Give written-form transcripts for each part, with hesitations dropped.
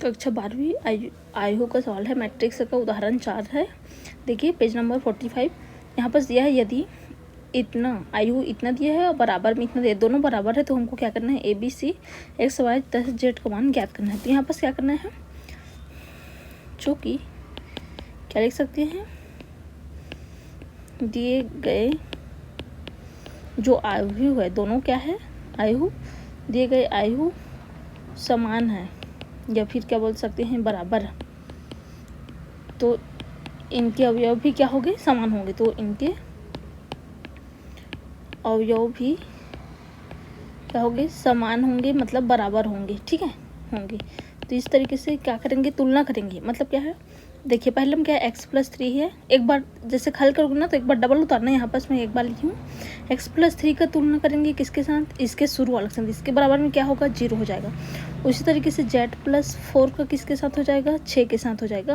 कक्षा 12वीं आयु का सवाल है। मैट्रिक्स का उदाहरण 4 है। देखिए पेज नंबर 45। यहाँ पर दिया है यदि इतना आयु इतना दिया है और बराबर में इतना दिया, दोनों बराबर है तो हमको क्या करना है, A B C X Y तथा जेड का मान ज्ञात करना है। तो यहाँ पर क्या करना है, जो कि क्या लिख सकते हैं, दिए गए जो आयु है दोनों क्या है, आयु दिए गए आयु समान है या फिर क्या बोल सकते हैं बराबर, तो इनके अवयव भी क्या होंगे, समान होंगे। तो इनके अवयव भी क्या होंगे, समान होंगे, मतलब बराबर होंगे। ठीक है, होंगे। तो इस तरीके से क्या करेंगे, तुलना करेंगे। मतलब क्या है, देखिए पहले हम क्या है, x+3 है, एक बार जैसे हल करोगे ना तो एक बार डबल उतारना है। यहाँ पर मैं एक बार लिखी हूँ, x+3 का तुलना करेंगे किसके साथ, इसके शुरू वाले के साथ, इसके बराबर में क्या होगा, 0 हो जाएगा। उसी तरीके से z+4 का किसके साथ हो जाएगा, 6 के साथ हो जाएगा।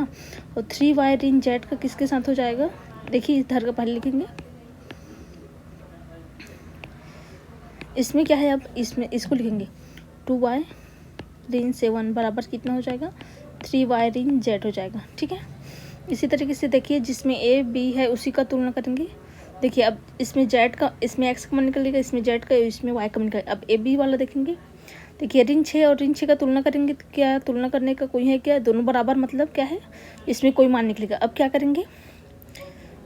और 3y ऋण z का किसके साथ हो जाएगा, देखिए इधर का पहले लिखेंगे, इसमें क्या है, अब इसमें इसको लिखेंगे 2y ऋण 7 बराबर कितना हो जाएगा, 3y ऋण z हो जाएगा। ठीक है, इसी तरीके से देखिए जिसमें a b है उसी का तुलना करेंगे। देखिए अब इसमें z का, इसमें x का मान निकलेगा, इसमें z का, इसमें y का मान निकलेगा। अब a b वाला देखेंगे, देखिए ऋण 6 और ऋण 6 का तुलना करेंगे तो क्या तुलना करने का कोई है क्या, दोनों बराबर, मतलब क्या है, इसमें कोई मान निकलेगा। अब क्या करेंगे,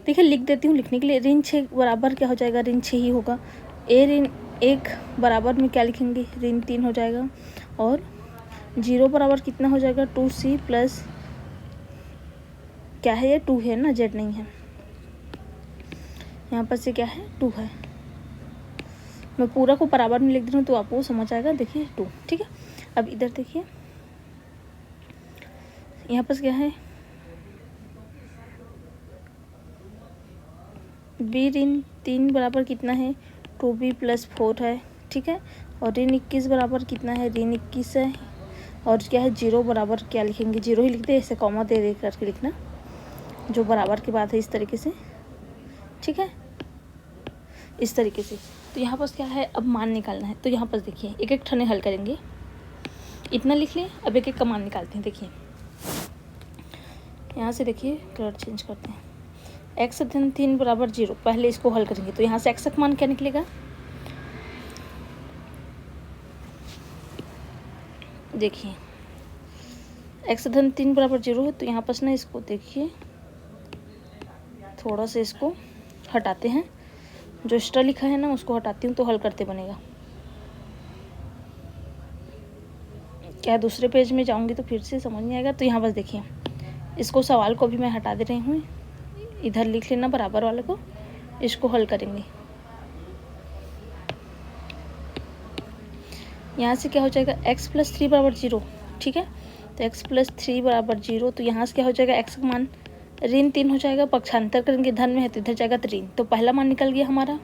देखिए लिख देती हूँ लिखने के लिए, ऋण 6 बराबर क्या हो जाएगा, ऋण 6 ही होगा। a ऋण 1 बराबर में क्या लिखेंगे, ऋण 3 हो जाएगा। और 0 बराबर कितना हो जाएगा, 2c प्लस क्या है, ये 2 है ना, z नहीं है, यहाँ पर से क्या है, 2 है। मैं पूरा को बराबर में लिख दे रही हूँ तो आपको समझ आएगा। देखिए 2, ठीक है। अब इधर देखिए, यहाँ पर क्या है, b ऋण 3 बराबर कितना है, 2b प्लस 4 है। ठीक है, और ऋण 21 बराबर कितना है, ऋण 21 है। और क्या है, 0 बराबर क्या लिखेंगे, 0 ही लिख दे, ऐसे कॉमा दे दे करके लिखना, जो बराबर की बात है इस तरीके से। ठीक है, इस तरीके से। तो यहाँ पर क्या है, अब मान निकालना है। तो यहाँ पर देखिए एक एक ठने हल करेंगे, इतना लिख लें। अब एक एक का मान निकालते हैं। देखिए यहाँ से देखिए कलर चेंज करते हैं, x धन 3 बराबर 0, पहले इसको हल करेंगे। तो यहाँ से x का मान क्या निकलेगा, देखिए x धन 3 बराबर 0 है। तो यहाँ पर ना इसको देखिए थोड़ा सा इसको हटाते हैं, जो एक्स्ट्रा लिखा है ना उसको हटाती हूँ तो हल करते बनेगा। क्या दूसरे पेज में जाऊँगी तो फिर से समझ नहीं आएगा। तो यहाँ बस देखिए, इसको सवाल को भी मैं हटा दे रही हूँ, इधर लिख लेना बराबर वाले को, इसको हल करेंगे। यहाँ से क्या हो जाएगा, x+3 बराबर 0। ठीक है, तो x+3 बराबर 0। तो यहाँ से क्या हो जाएगा, x का मान ऋण 3 हो जाएगा, पक्षांतर करेंगे, धन में है तो इधर जाएगा तो ऋण। तो पहला मान निकल गया हमारा,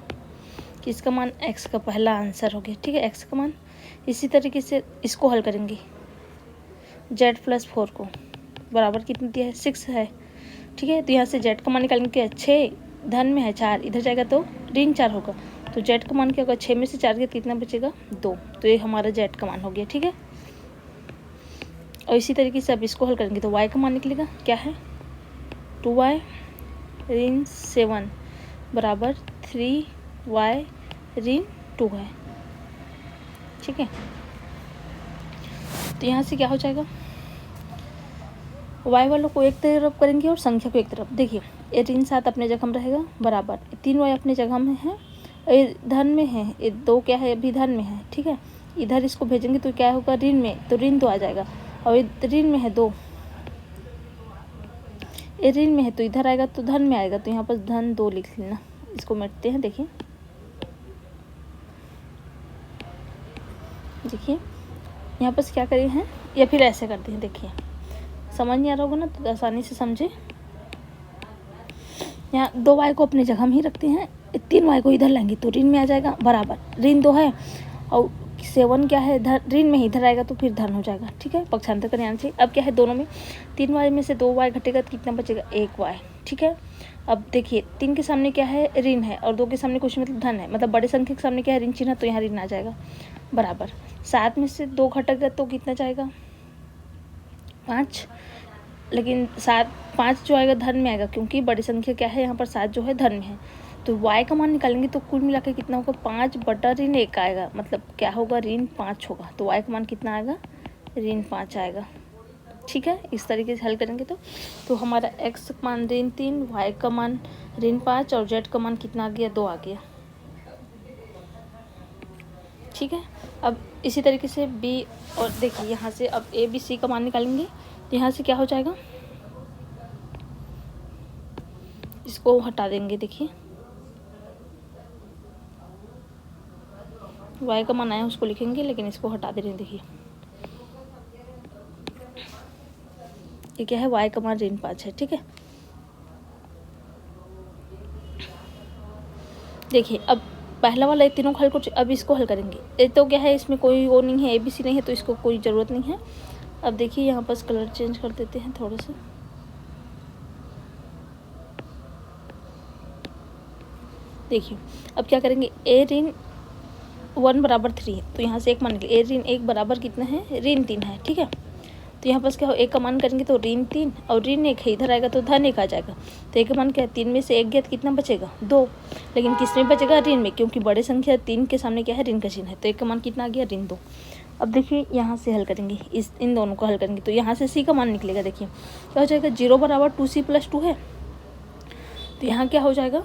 कि इसका मान x का पहला आंसर हो गया। ठीक है, x का मान। इसी तरीके से इसको हल करेंगे, z+4 को बराबर कितना दिया है, 6 है। ठीक है, तो यहाँ से z का मान निकालेंगे, 6 धन में है 4, इधर जाएगा तो ऋण 4 होगा। तो z का मान क्या होगा, 6 में से 4 गया कितना बचेगा, 2। तो ये हमारा z का मान हो गया। ठीक है, और इसी तरीके से अब इसको हल करेंगे तो y का मान निकलेगा, क्या है, 2y ऋण 7 बराबर 3y ऋण 2 है। ठीक है, तो यहाँ से क्या हो जाएगा, y वालों को एक तरफ करेंगे और संख्या को एक तरफ। देखिए ये ऋण 7 अपने जगह में रहेगा, बराबर 3y अपने जगह में है, ये धन में है, ये 2 क्या है, अभी धन में है। ठीक है, इधर इसको भेजेंगे तो क्या होगा, ऋण में, तो ऋण 2 आ जाएगा। और ये ऋण में है 2, ये ऋण में है तो इधर आएगा तो धन में आएगा, तो यहाँ पर धन 2 लिख लेना। इसको मिटाते हैं। देखिए देखिए यहाँ पर क्या करे हैं, या फिर ऐसे करते हैं। देखिए समझ नहीं आ रहा होगा ना, तो आसानी से समझे। यहाँ 2y को अपने जगह में ही रखते हैं, 3y को इधर लाएंगे तो ऋण में आ जाएगा, बराबर ऋण 2 है और 7 क्या है, ऋण में ही इधर आएगा तो फिर धन हो जाएगा। ठीक है, पक्षांतर करने आना चाहिए। अब क्या है, दोनों में 3y में से 2y घटेगा तो कितना बचेगा, 1y। ठीक है, अब देखिए 3 के सामने क्या है, ऋण है, और 2 के सामने कुछ मतलब धन है, मतलब बड़े संख्या के सामने क्या है, ऋण चिन्ह, तो यहाँ ऋण आ जाएगा, बराबर 7 में से 2 घटक गया तो कितना जाएगा, 5, लेकिन 7 5 जो आएगा धन में आएगा, क्योंकि बड़ी संख्या क्या है यहाँ पर 7 जो है धन में है। तो y का मान निकालेंगे तो कुल मिला के कितना होगा, 5/1 आएगा, मतलब क्या होगा, -5 होगा। तो y का मान कितना आएगा, -5 आएगा। ठीक है, इस तरीके से हल करेंगे तो हमारा x का मान -3, y का मान -5 और z का मान कितना आ गया, 2 आ गया। ठीक है, अब इसी तरीके से b, और देखिए यहाँ से अब a b c का मान निकालेंगे तो यहाँ से क्या हो जाएगा, इसको हटा देंगे। देखिए y का मान आया उसको लिखेंगे, लेकिन इसको हटा दे रहे हैं। देखिए ये क्या है, y का मान -5 है। ठीक है, देखिए अब पहला वाला ये तीनों को हल कर, अब इसको हल करेंगे। ये तो क्या है, इसमें कोई वो नहीं है, ABC नहीं है, तो इसको कोई ज़रूरत नहीं है। अब देखिए यहाँ पर कलर चेंज कर देते हैं थोड़ा सा। देखिए अब क्या करेंगे, a-1 = 3 है, तो यहाँ से एक मान निकले, a-1 बराबर कितना है, -3 है। ठीक है, तो यहाँ पर क्या हो, एक का मान करेंगे तो -3 और -1 है, इधर आएगा तो धन 1 आ जाएगा। तो एक का मान क्या है, 3 में से 1 गया तो कितना बचेगा, 2। लेकिन किस में बचेगा, ऋण में, क्योंकि बड़े संख्या 3 के सामने क्या है, ऋण का चिन्ह है। तो एक का मान कितना आ गया, -2। अब देखिए यहाँ से हल करेंगे, इन दोनों को हल करेंगे तो यहाँ से c का मान निकलेगा। देखिए क्या हो जाएगा, 0 = 2c + 2 है, तो यहाँ क्या हो जाएगा,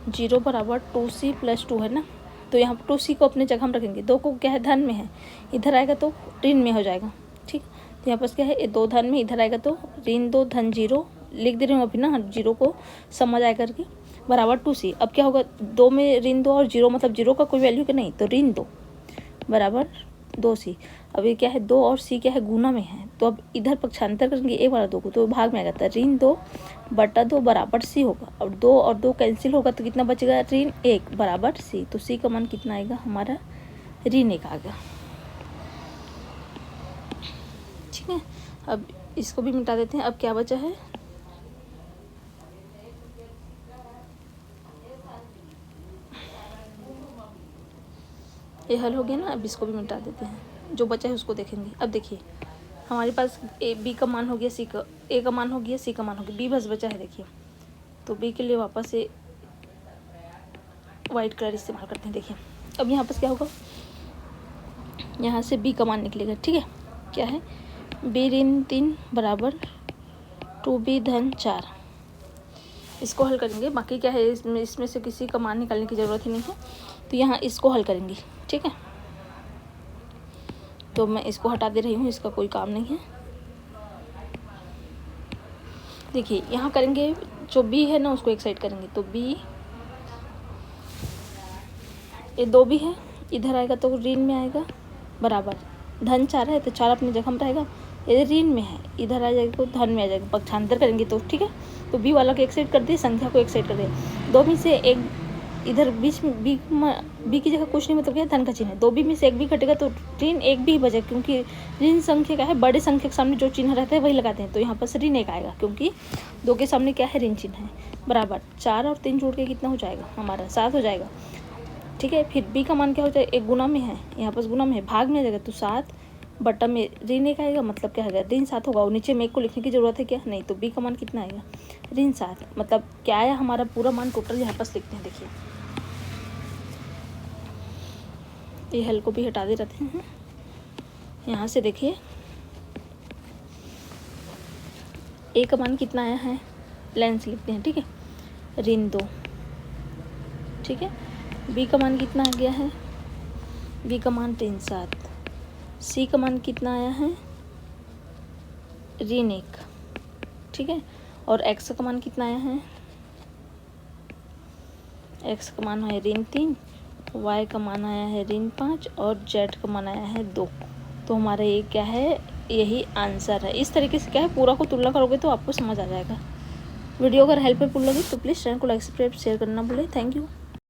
0 = 2c + 2 है ना। तो यहाँ पर 2c को अपने जगह हम रखेंगे, 2 को क्या है, धन में है, इधर आएगा तो ऋण में हो जाएगा। ठीक, तो यहाँ पर क्या है, ये 2 धन में, इधर आएगा तो -2 धन 0 लिख दे रही हूँ अभी ना, 0 को समझ आया करके, बराबर 2c। अब क्या होगा, 2 में -2 और 0 मतलब 0 का कोई वैल्यू क्या नहीं, तो -2 बराबर 2c। अब ये क्या है, 2 और c क्या है, गुना में है, तो अब इधर पक्षांतर करेंगे 1 वाला 2 को, तो भाग में आएगा, तो -2/2 बराबर c होगा। अब 2 और 2 कैंसिल होगा तो कितना बचेगा, -1 बराबर c। तो c का मान कितना आएगा हमारा, -1 आ गया। ठीक है, अब इसको भी मिटा देते हैं। अब क्या बचा है, ये हल हो गया ना। अब इसको भी मिटा देते हैं, जो बचा है उसको देखेंगे। अब देखिए हमारे पास b का मान हो गया, a का मान हो गया, c का मान हो गया, b बस बचा है। देखिए तो b के लिए वापस से वाइट कलर इस्तेमाल करते हैं। देखिए अब यहाँ पर क्या होगा, यहाँ से b का मान निकलेगा। ठीक है, क्या है, b-3 बराबर 2b धन 4। इसको हल करेंगे, बाकी क्या है, इसमें से किसी का मान निकालने की ज़रूरत ही नहीं है, तो यहाँ इसको हल करेंगे। ठीक है, तो मैं इसको हटा दे रही हूँ, इसका कोई काम नहीं है। देखिए यहाँ करेंगे, जो b है ना उसको एक साइड करेंगे, तो b, ये 2b है, इधर आएगा तो ऋण में आएगा, बराबर धन 4 है, तो 4 अपनी जगह में रहेगा, ये ऋण में है, इधर आ जाएगा तो धन में आ जाएगा, पक्षांतर करेंगे तो। ठीक है, तो b वाला को एक साइड कर दिए, संख्या को एक साइड कर दिए, 2 में से 1 इधर बीच में b की जगह कुछ नहीं, मतलब क्या, धन का चिन्ह है, 2b में से 1 भी घटेगा तो ऋण 1 भी बचेगा, क्योंकि ऋण संख्या क्या है, बड़े संख्या के सामने जो चिन्ह रहता है वही लगाते हैं। तो यहाँ पर ऋण 1 आएगा, क्योंकि 2 के सामने क्या है, ऋण चिन्ह है, बराबर 4 और 3 जोड़ के कितना हो जाएगा हमारा, 7 हो जाएगा। ठीक है, फिर b का मान क्या हो जाएगा, एक गुना में है, यहाँ पर गुना में है, भाग में आ जाएगा, तो 7 बटा में ऋण 1 आएगा, मतलब क्या आएगा, ऋण 7 होगा। और नीचे में 1 को लिखने की जरूरत है क्या, नहीं, तो b का मान कितना आएगा, ऋण 7, मतलब क्या आया हमारा पूरा मान टोटल, यहाँ पर लिखते हैं। देखिए ये हल को भी हटा दे रहते हैं। यहाँ से देखिए a का मान कितना आया है, लाइन से लिखते हैं। ठीक है, ऋण 2। ठीक है, b का मान कितना आ गया है, b का मान ऋण 7, c का मान कितना आया है, ऋण 1। ठीक है, और x का मान कितना आया है, x का मान है ऋण 3, y का मान आया है ऋण 5 और z का मान आया है 2। तो हमारा ये क्या है, यही आंसर है। इस तरीके से क्या है, पूरा को तुलना करोगे तो आपको समझ आ जाएगा। वीडियो अगर हेल्पफुल लगी तो प्लीज़ चैनल को लाइक, सब्सक्राइब, शेयर करना भूलें। Thank you.